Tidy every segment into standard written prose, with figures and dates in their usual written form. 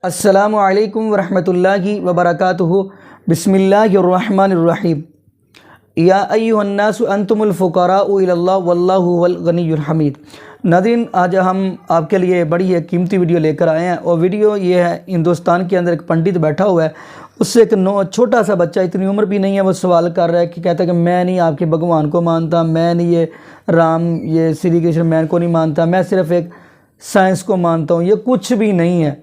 السلام علیکم ورحمۃ اللہ وبرکاتہ۔ بسم اللہ الرحمن الرحیم۔ یا ایھا الناس انتم الفقراء الی اللہ واللہ هو الغنی الحمید۔ ناظرین، آج ہم آپ کے لیے بڑی ایک قیمتی ویڈیو لے کر آئے ہیں، اور ویڈیو یہ ہے، ہندوستان کے اندر ایک پنڈت بیٹھا ہوا ہے، اس سے ایک چھوٹا سا بچہ، اتنی عمر بھی نہیں ہے، وہ سوال کر رہا ہے کہ کہتا ہے کہ میں نہیں آپ کے بھگوان کو مانتا، میں نہیں یہ رام، یہ سری کرشن مین کو نہیں مانتا، میں صرف ایک سائنس کو مانتا ہوں، یہ کچھ بھی نہیں ہے۔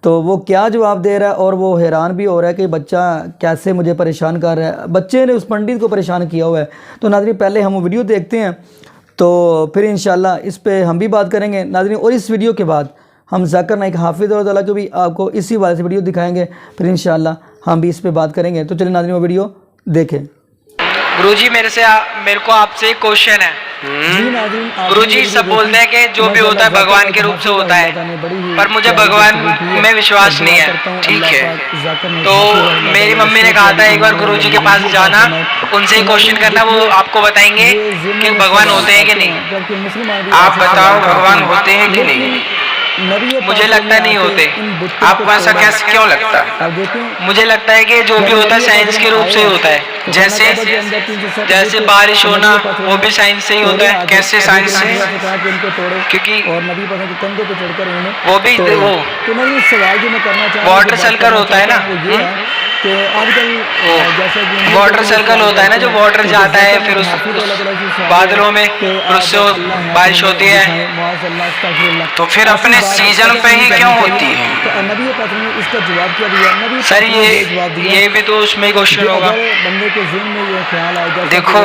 تو وہ کیا جواب دے رہا ہے، اور وہ حیران بھی ہو رہا ہے کہ بچہ کیسے مجھے پریشان کر رہا ہے، بچے نے اس پنڈت کو پریشان کیا ہوا ہے۔ تو ناظرین، پہلے ہم وہ ویڈیو دیکھتے ہیں، تو پھر انشاءاللہ اس پہ ہم بھی بات کریں گے ناظرین۔ اور اس ویڈیو کے بعد ہم ذاکر نائک حافظ اور تعالیٰ کو بھی آپ کو اسی والے سے ویڈیو دکھائیں گے، پھر انشاءاللہ ہم بھی اس پہ بات کریں گے۔ تو چلیں ناظرین، وہ ویڈیو دیکھیں۔ گرو جی، میرے کو آپ سے ایک کوشچن ہے۔ گرو جی، سب بولتے ہیں کہ جو بھی ہوتا ہے بھگوان کے روپ سے ہوتا ہے، پر مجھے بھگوان میں وشواس نہیں ہے، ٹھیک ہے؟ تو میری ممی نے کہا تھا ایک بار گرو جی کے پاس جانا، ان سے کوشچن کرنا، وہ آپ کو بتائیں گے کہ بھگوان ہوتے ہیں کہ نہیں۔ آپ بتاؤ، بھگوان ہوتے ہیں کہ نہیں؟ مجھے لگتا ہے نہیں ہوتے۔ آپ کو ایسا کیوں لگتا ہے؟ مجھے لگتا ہے کہ جو بھی ہوتا ہے سائنس کے روپ سے ہوتا ہے، جیسے بارش ہونا، وہ بھی سائنس سے ہی ہوتا ہے۔ کیسے سائنس سے؟ کیونکہ وہ بھی واٹر سرکل ہوتا ہے نا، واٹر سرکل ہوتا ہے نا، جو واٹر جاتا ہے پھر اس بادلوں میں، پھر اس سے بارش ہوتی ہے، تو پھر اپنے سیزن پہ ہی کیوں ہوتی ہے؟ سر یہ بھی تو اس میں کوشچن ہوگا۔ دیکھو،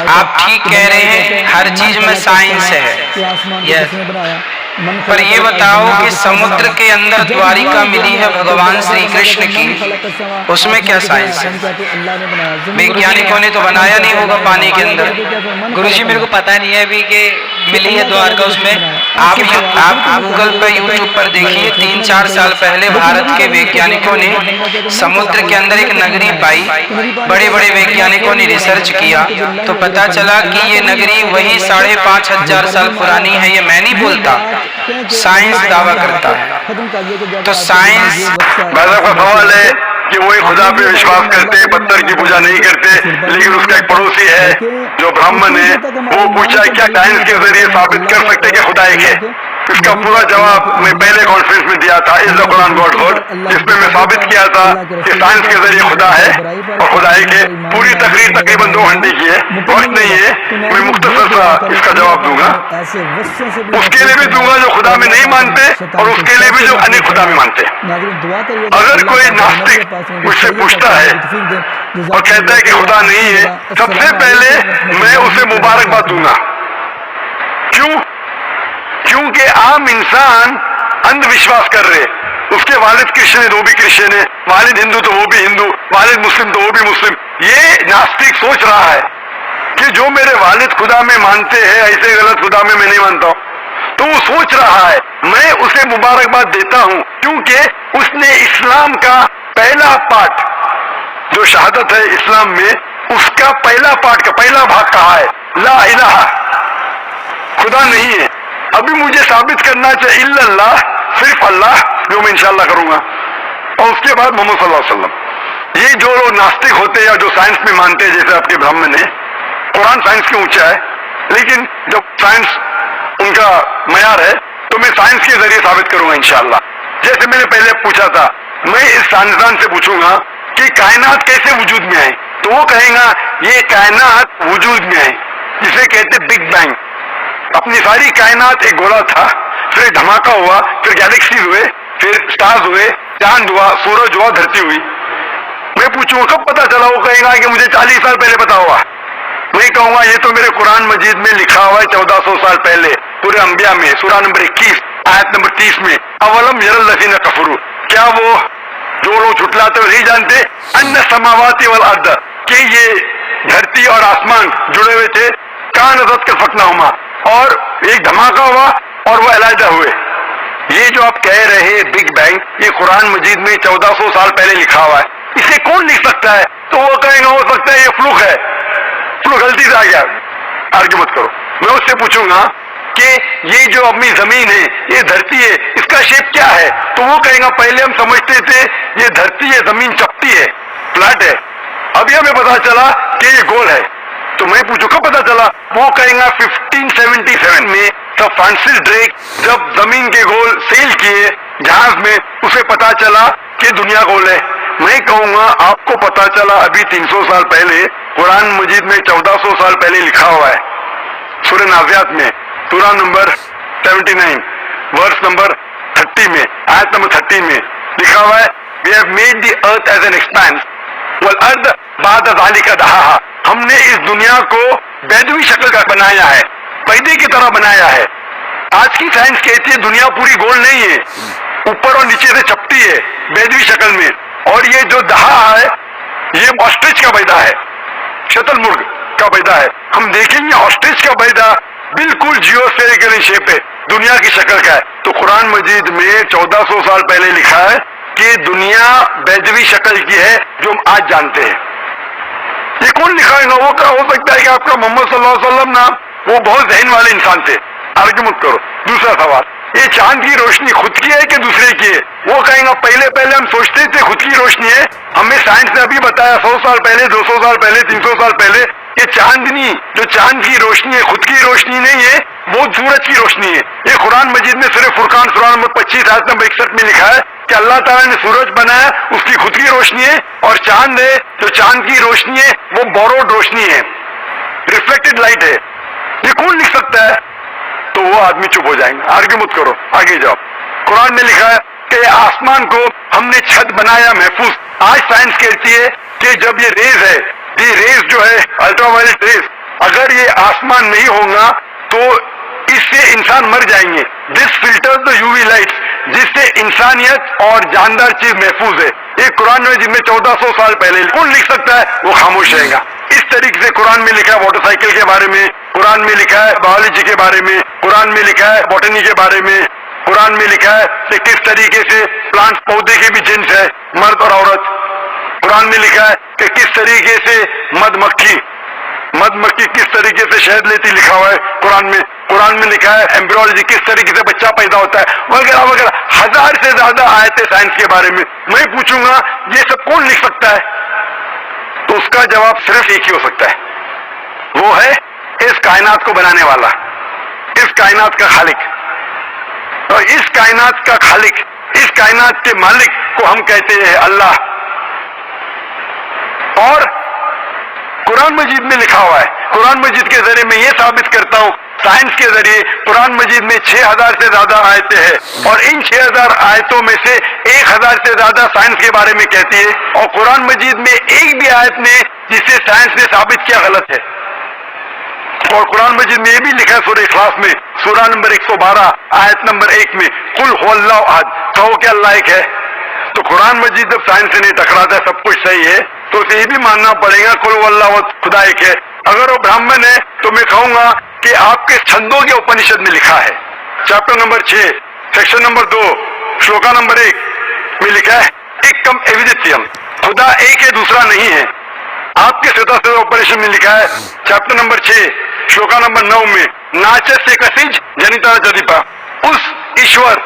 آپ ٹھیک کہہ رہے ہیں، ہر چیز میں سائنس ہے، پر یہ بتاؤ کہ سمندر کے اندر دوارکا ملی ہے بھگوان شری کرشن کی، اس میں کیا سائنس ہے؟ ویگیانکوں نے تو بنایا نہیں ہوگا پانی کے اندر۔ گرو جی، میرے کو پتہ نہیں ہے ابھی کہ ملی ہے دوارکا اس میں۔ آپ گوگل پہ، یوٹیوب پر دیکھیے، 3-4 سال پہلے بھارت کے ویگیانکوں نے سمندر کے اندر ایک نگری پائی، بڑے بڑے ویگیانکوں نے ریسرچ کیا، تو پتہ چلا کہ یہ نگری وہی 5,500 سال پرانی ہے۔ یہ میں نہیں بولتا، سائنس دعویٰ کرتا ہے۔ تو سائنس مذہب کا سوال ہے کہ وہی خدا پہ وشواس کرتے، پتھر کی پوجا نہیں کرتے، لیکن اس کا ایک پڑوسی ہے جو برہمن ہے، وہ پوچھا کیا سائنس کے ذریعے ثابت کر سکتے کہ خدا ایک ہے؟ اس کا پورا جواب میں پہلے کانفرنس میں دیا تھا، از دا قرآن گاڈ گاڈ، جس میں میں ثابت کیا تھا کہ سائنس کے ذریعے خدا ہے اور خدا ایک ہے۔ پوری تقریر تقریباً 2 گھنٹے کی ہے، وقت نہیں ہے، میں مختصر سا اس کا جواب دوں گا۔ اس کے لیے بھی دوں گا جو خدا میں نہیں مانتے، اور اس کے لیے بھی جو انیک خدا میں مانتے۔ اگر کوئی ناستک مجھ سے پوچھتا ہے اور کہتا ہے کہ خدا نہیں ہے، سب سے پہلے میں اسے مبارکباد دوں گا۔ کیونکہ عام انسان اندھ وشواس کر رہے، اس کے والد کرشچن ہے تو وہ بھی کرشچن ہے، والد ہندو تو وہ بھی ہندو، والد مسلم تو وہ بھی مسلم۔ یہ ناستک سوچ رہا ہے کہ جو میرے والد خدا میں مانتے ہیں، ایسے غلط خدا میں نہیں مانتا ہوں، تو وہ سوچ رہا ہے۔ میں اسے مبارکباد دیتا ہوں کیونکہ اس نے اسلام کا پہلا پارٹ، جو شہادت ہے اسلام میں، اس کا پہلا پارٹ کا پہلا بھاگ کہا ہے، لا الہ، خدا نہیں ہے۔ ابھی مجھے ثابت کرنا چاہیے الا اللہ، صرف اللہ، جو میں انشاءاللہ کروں گا، اور اس کے بعد محمد صلی اللہ علیہ وسلم۔ یہ جو لوگ ناستک ہوتے یا جو سائنس میں مانتے ہیں، جیسے آپ کے برہمن ہیں، قرآن سائنس کے اونچا ہے، لیکن جب سائنس ان کا معیار ہے تو میں سائنس کے ذریعے ثابت کروں گا انشاءاللہ۔ جیسے میں نے پہلے پوچھا تھا، میں اس سائنسدان سے پوچھوں گا کہ کائنات کیسے وجود میں آئی، تو وہ کہیں گا یہ کائنات وجود میں آئی، جسے کہتے بگ بینگ۔ اپنی ساری کائنات ایک گولا تھا، پھر ایک دھماکہ ہوا، پھر گیلیکسیز ہوئے، پھر سٹارز ہوئے، چاند ہوا، سورج ہوا، دھرتی ہوئی۔ میں پوچھوں کب پتا چلا، وہ کہے گا کہ مجھے 40 سال پہلے پتا ہوا۔ میں کہوں گا یہ تو میرے قرآن مجید میں لکھا ہوا ہے 1400 سال پہلے، سورہ انبیاء میں، سورہ نمبر 21 آیت نمبر 30 میں، اولم یر الذین کفروا، کیا وہ جو لوگ جھٹلاتے ہوئے نہیں جانتے، ان السماوات والارض، کہ یہ دھرتی اور آسمان جڑے ہوئے تھے، کانت کالفکنہما، اور ایک دھماکہ ہوا اور وہ علیحدہ ہوئے۔ یہ جو آپ کہہ رہے ہیں بگ بینگ، یہ قرآن مجید میں 1400 سال پہلے لکھا ہوا ہے، اسے کون لکھ سکتا ہے؟ تو وہ کہیں گا ہو سکتا ہے یہ فلوک ہے، فلوک غلطی سے آ گیا، آرگیو مت کرو۔ میں اس سے پوچھوں گا کہ یہ جو اپنی زمین ہے، یہ دھرتی ہے، اس کا شیپ کیا ہے؟ تو وہ کہیں گا پہلے ہم سمجھتے تھے یہ دھرتی ہے، زمین چپٹی ہے، فلیٹ ہے، ابھی ہمیں پتا چلا کہ یہ گول ہے۔ تو میں پوچھوں کب پتا چلا؟ وہ کہیں گا 1577 میں سر فرانسس ڈریک جب زمین کے گول سیل کیے جہاز میں، اسے پتا چلا کہ دنیا گول ہے۔ میں کہوں گا آپ کو پتا چلا ابھی 300 سال پہلے، قرآن مجید میں 1400 سال پہلے لکھا ہوا ہے، سورہ نازعات میں سورہ نمبر 79 ورس نمبر 30 میں، آیت نمبر 30 میں لکھا ہوا ہے we have made the earth as an expanse والارض بعد ذلك دحاها، ہم نے اس دنیا کو بیدوی شکل کا بنایا ہے، پردے کی طرح بنایا ہے۔ آج کی سائنس کہتی ہے دنیا پوری گول نہیں ہے، اوپر اور نیچے سے چپٹی ہے بیدوی شکل میں، اور یہ جو دہا ہے یہ آسٹرچ کا پیدا ہے، شتل مرغ کا پیدا ہے۔ ہم دیکھیں گے آسٹرچ کا پیدا بالکل جیو اسفیریکل شیپ ہے، دنیا کی شکل کا ہے۔ تو قرآن مجید میں 1400 سال پہلے لکھا ہے کہ دنیا بیدوی شکل کی ہے جو ہم آج جانتے ہیں۔ یہ کون لکھائے گا؟ وہ ہو سکتا ہے کہ آپ کا محمد صلی اللہ علیہ وسلم نا وہ بہت ذہن والے انسان تھے، آرگی مت کرو۔ دوسرا سوال، یہ چاند کی روشنی خود کی ہے کہ دوسرے کی ہے؟ وہ کہیں گا پہلے ہم سوچتے تھے خود کی روشنی ہے، ہمیں سائنس نے ابھی بتایا 100 سال پہلے، 200 سال پہلے، 300 سال پہلے کہ چاندنی جو چاند کی روشنی ہے خود کی روشنی نہیں ہے، وہ سورج کی روشنی ہے۔ یہ قرآن مجید میں سورہ فرقان سورہ نمبر 25 آیت نمبر 61 میں لکھا ہے کہ اللہ تعالیٰ نے سورج بنایا، اس کی خود کی روشنی ہے، اور چاند ہے جو چاند کی روشنی ہے وہ بوروڈ روشنی ہے، ریفلیکٹڈ لائٹ ہے۔ یہ کون لکھ سکتا ہے؟ تو وہ آدمی چپ ہو جائیں گے، آرگی مت کرو، آگے جاؤ۔ قرآن میں لکھا ہے کہ آسمان کو ہم نے چھت بنایا محفوظ۔ آج سائنس کہتی ہے کہ جب یہ ریز ہے، یہ ریز جو ہے الٹرا وائلٹ ریز، اگر یہ آسمان نہیں ہوگا تو اس سے انسان مر جائیں گے۔ This filter the U V light, جس سے انسانیت اور جاندار چیز محفوظ ہے۔ یہ قرآن میں جن میں 1400 سال پہلے کون لکھ سکتا ہے؟ وہ خاموش رہے گا۔ اس طریقے سے قرآن میں لکھا ہے موٹر سائیکل کے بارے میں، قرآن میں لکھا ہے بایولوجی کے بارے میں، قرآن میں لکھا ہے بوٹنی کے بارے میں، قرآن میں لکھا ہے کہ کس طریقے سے پلانٹ پودے کے بھی جنس ہے، مرد اور عورت۔ قرآن میں لکھا ہے کہ کس طریقے سے مد مکھی کس طریقے سے شہد لیتی، لکھا ہوا ہے قرآن میں۔ قرآن میں لکھا ہے ایمبریولوجی کس طریقے سے بچہ پیدا ہوتا ہے، وغیرہ وغیرہ، 1000 سے زیادہ آیتیں سائنس کے بارے میں۔ میں پوچھوں گا یہ سب کون لکھ سکتا ہے؟ تو اس کا جواب صرف ایک ہی ہو سکتا ہے، وہ ہے اس کائنات کو بنانے والا، اس کائنات کا خالق۔ اور اس کائنات کا خالق، اس کائنات کے مالک کو ہم کہتے ہیں اللہ۔ اور قرآن مجید میں لکھا ہوا ہے، قرآن مجید کے ذریعے میں یہ ثابت کرتا ہوں، سائنس کے ذریعے قرآن مجید میں 6000 سے زیادہ آیتیں ہیں، اور ان 6000 آیتوں میں سے 1000 سے زیادہ سائنس کے بارے میں کہتی ہے، اور قرآن مجید میں ایک بھی آیت نے جسے سائنس نے ثابت کیا غلط ہے۔ اور قرآن مجید میں یہ بھی لکھا ہے سورہ اخلاص میں سورہ نمبر 112 آیت نمبر 1 میں، قل هو اللہ احد، کہو کہ اللہ ایک ہے۔ تو قرآن مجید جب سائنس سے نہیں ٹکراتا ہے، سب کچھ صحیح ہے، تو اسے یہ بھی ماننا پڑے گا قل هو اللہ احد، خدا ایک ہے۔ اگر وہ برہمن ہے تو میں کہوں گا کہ آپ کے چھندوں کے اپنشد میں لکھا ہے، chapter number 6 section number 2 shloka number 1 میں لکھا ہے ایکم ایویدتیم، خدا ایک ہے دوسرا نہیں ہے۔ آپ کے ستا اپنشد میں لکھا ہے چیپٹر نمبر 6 شلوکا نمبر 9 میں ناچس سے کسج جنیتا جدیپا، اس ایشور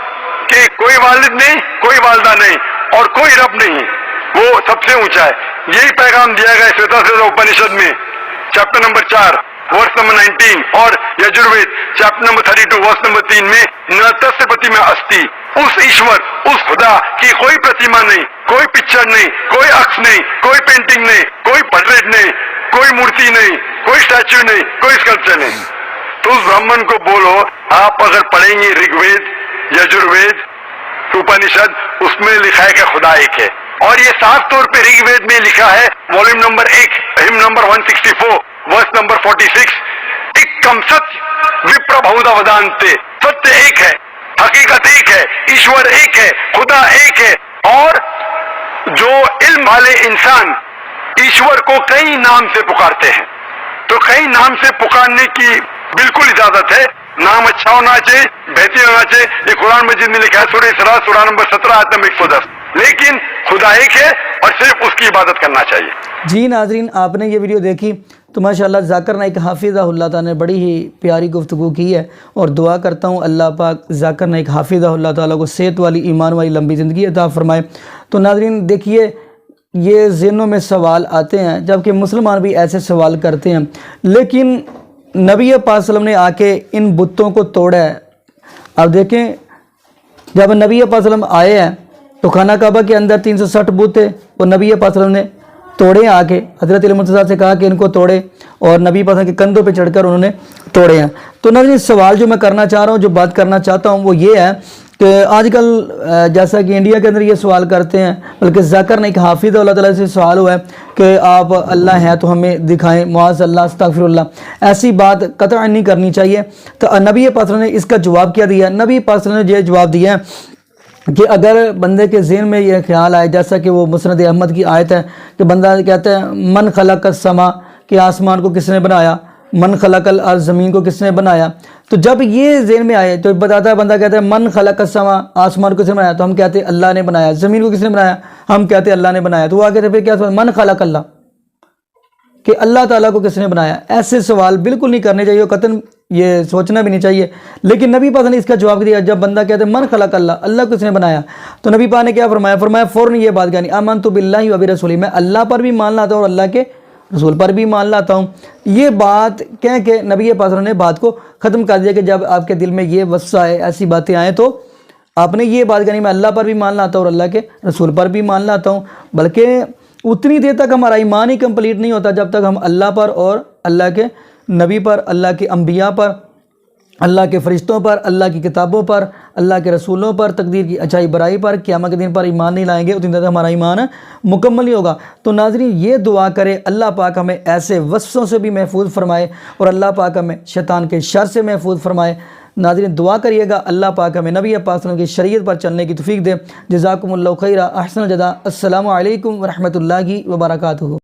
کے کوئی والد نہیں، کوئی والدہ نہیں، اور کوئی رب نہیں، وہ سب سے اونچا ہے۔ یہی پیغام دیا گیا ستا اپنشد میں چیپٹر نمبر 4 ورس نمبر 19 اور Yajurveda chapter number 32 verse number 3 میں نتس پرتیما استی، اس ایشور، اس خدا کی کوئی پرتیما نہیں، کوئی پکچر نہیں، کوئی عکس نہیں، کوئی پینٹنگ نہیں، کوئی پورٹریٹ نہیں، کوئی مورتی نہیں، کوئی اسٹیچو نہیں، کوئی اسکلپچر نہیں۔ تو اس برہمن کو بولو، آپ اگر پڑھیں گے رگ وید، یجروید، اپنشد، اس میں لکھا ہے کہ خدا ایک ہے، اور یہ صاف طور پہ رگ وید میں لکھا ہے والیوم نمبر 1 ہم نمبر 164 ورس نمبر 46 ایکم ستیہ وپر بہودا ودانتے، ستیہ ایک ہے، حقیقت ایک ہے، ایشور ایک ہے، خدا ایک ہے۔ اور جو علم والے انسان ایشور کو کئی نام سے پکارتے ہیں، تو کئی نام سے پکارنے کی بالکل اجازت ہے، نام اچھا ہونا چاہیے، بہترین ہونا چاہیے۔ یہ قرآن مجید میں لکھا ہے سورہ اسراء سورہ نمبر 17 آیت نمبر 110، لیکن خدا ایک ہے اور صرف اس کی عبادت کرنا چاہیے۔ جی ناظرین، آپ نے یہ ویڈیو دیکھی تو ماشاءاللہ ذاکر نائک حافظہ اللہ تعالیٰ نے بڑی ہی پیاری گفتگو کی ہے، اور دعا کرتا ہوں اللہ پاک ذاکر نائک حافظہ اللہ تعالیٰ کو صحت والی، ایمان والی لمبی زندگی عطا فرمائے۔ تو ناظرین دیکھیے، یہ ذہنوں میں سوال آتے ہیں، جبکہ مسلمان بھی ایسے سوال کرتے ہیں، لیکن نبی پاک صلی اللہ علیہ وسلم نے آ کے ان بتوں کو توڑا ہے۔ اب دیکھیں، جب نبی پاک صلی اللہ علیہ وسلم آئے ہیں تو خانہ کعبہ کے اندر 360 بت تھے، اور نبی پاک صلی اللہ علیہ وسلم نے توڑے آ کے، حضرت علی مرتضیٰ سے کہا کہ ان کو توڑے، اور نبی پاک کے کندھوں پہ چڑھ کر انہوں نے توڑے ہیں۔ تو ناظرین سوال جو میں کرنا چاہ رہا ہوں، جو بات کرنا چاہتا ہوں وہ یہ ہے کہ آج کل جیسا کہ انڈیا کے اندر یہ سوال کرتے ہیں، بلکہ ذاکر نائک حافظ اللہ تعالیٰ سے سوال ہوا ہے کہ آپ اللہ ہیں تو ہمیں دکھائیں، معاذ اللہ، استغفر اللہ، ایسی بات قطعا نہیں کرنی چاہیے۔ تو نبی پاک صلی اللہ علیہ وسلم نے اس کا جواب کیا دیا؟ نبی پاک صلی اللہ علیہ وسلم نے یہ جواب دیا ہے کہ اگر بندے کے ذہن میں یہ خیال آئے، جیسا کہ وہ مسند احمد کی آیت ہے کہ بندہ کہتا ہے من خلق السما، کہ آسمان کو کس نے بنایا، من خلق الارض، زمین کو کس نے بنایا، تو جب یہ ذہن میں آئے تو بتاتا ہے، بندہ کہتا ہے من خلق السما، آسمان کو کس نے بنایا، تو ہم کہتے ہیں اللہ نے بنایا، زمین کو کس نے بنایا، ہم کہتے ہیں اللہ نے بنایا، تو وہ آگے پھر کیا من خلق اللہ، کہ اللہ تعالیٰ کو کس نے بنایا۔ ایسے سوال بالکل نہیں کرنے چاہیے، قطعاً یہ سوچنا بھی نہیں چاہیے۔ لیکن نبی پاک نے اس کا جواب دیا، جب بندہ کہتے ہیں من خلق اللہ، اللہ کو کس نے بنایا، تو نبی پاک نے کیا فرمایا فوراً یہ بات کہانی، آمنت باللہ و برسولہ، میں اللہ پر بھی مان لاتا ہوں اور اللہ کے رسول پر بھی مان لاتا ہوں۔ یہ بات کہہ کے نبی پاک نے بات کو ختم کر دیا کہ جب آپ کے دل میں یہ وسوسہ آئے، ایسی باتیں آئیں، تو آپ نے یہ بات کہانی، میں اللہ پر بھی مان لاتا ہوں اور اللہ کے رسول پر بھی مان لاتا ہوں۔ بلکہ اتنی دیر تک ہمارا ایمان ہی کمپلیٹ نہیں ہوتا جب تک ہم اللہ پر اور اللہ کے نبی پر، اللہ کے انبیاء پر، اللہ کے فرشتوں پر، اللہ کی کتابوں پر، اللہ کے رسولوں پر، تقدیر کی اچھائی برائی پر، قیامت کے دن پر ایمان نہیں لائیں گے، اتنی دیر تک ہمارا ایمان مکمل نہیں ہوگا۔ تو ناظرین یہ دعا کرے اللہ پاک ہمیں ایسے وسوسوں سے بھی محفوظ فرمائے، اور اللہ پاک ہمیں شیطان کے شر سے محفوظ فرمائے۔ ناظرین دعا کریے گا اللہ پاک ہمیں نبی پاک صلی اللہ علیہ وسلم کی شریعت پر چلنے کی توفیق دے۔ جزاکم اللہ خیرہ، احسن الجزاء۔ السلام علیکم ورحمۃ اللہ وبرکاتہ۔